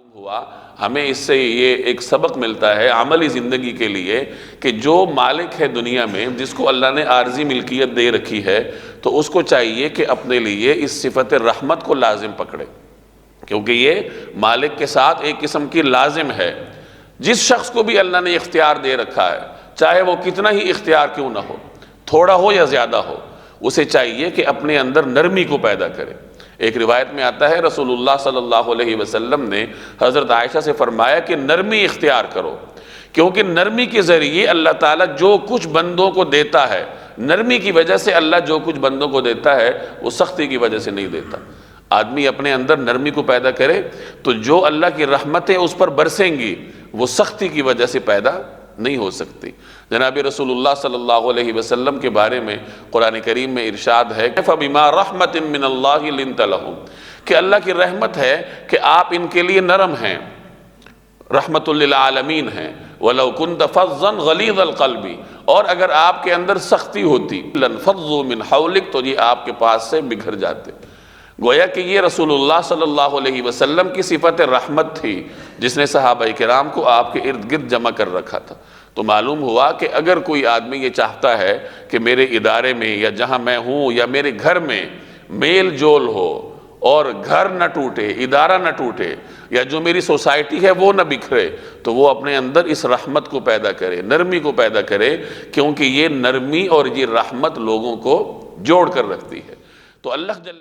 ہوا ہمیں اس سے یہ ایک سبق ملتا ہے عملی زندگی کے لیے کہ جو مالک ہے دنیا میں، جس کو اللہ نے عارضی ملکیت دے رکھی ہے، تو اس کو چاہیے کہ اپنے لیے اس صفت رحمت کو لازم پکڑے، کیونکہ یہ مالک کے ساتھ ایک قسم کی لازم ہے۔ جس شخص کو بھی اللہ نے اختیار دے رکھا ہے، چاہے وہ کتنا ہی اختیار کیوں نہ ہو، تھوڑا ہو یا زیادہ ہو، اسے چاہیے کہ اپنے اندر نرمی کو پیدا کرے۔ ایک روایت میں آتا ہے رسول اللہ صلی اللہ علیہ وسلم نے حضرت عائشہ سے فرمایا کہ نرمی اختیار کرو، کیونکہ نرمی کے ذریعے اللہ تعالیٰ جو کچھ بندوں کو دیتا ہے، نرمی کی وجہ سے اللہ جو کچھ بندوں کو دیتا ہے وہ سختی کی وجہ سے نہیں دیتا۔ آدمی اپنے اندر نرمی کو پیدا کرے تو جو اللہ کی رحمتیں اس پر برسیں گی وہ سختی کی وجہ سے پیدا نہیں ہو سکتی۔ جناب رسول اللہ صلی اللہ علیہ وسلم کے بارے میں قرآن کریم میں ارشاد ہے فَبِمَا رَحْمَةٍ مِّنَ اللَّهِ لِنْتَ لَهُمْ، کہ اللہ کی رحمت ہے کہ آپ ان کے لیے نرم ہیں، رحمت للعالمین ہیں۔ وَلَوْ كُنْتَ فَظًّا غَلِيظَ الْقَلْبِ، اور اگر آپ کے اندر سختی ہوتی لَانْفَضُّوا مِنْ حَوْلِكَ، تو یہ آپ کے پاس سے بکھر جاتے۔ گویا کہ یہ رسول اللہ صلی اللہ علیہ وسلم کی صفت رحمت تھی جس نے صحابہ کرام کو آپ کے ارد گرد جمع کر رکھا تھا۔ تو معلوم ہوا کہ اگر کوئی آدمی یہ چاہتا ہے کہ میرے ادارے میں یا جہاں میں ہوں یا میرے گھر میں میل جول ہو اور گھر نہ ٹوٹے، ادارہ نہ ٹوٹے، یا جو میری سوسائٹی ہے وہ نہ بکھرے، تو وہ اپنے اندر اس رحمت کو پیدا کرے، نرمی کو پیدا کرے، کیونکہ یہ نرمی اور یہ رحمت لوگوں کو جوڑ کر رکھتی ہے۔ تو اللہ جل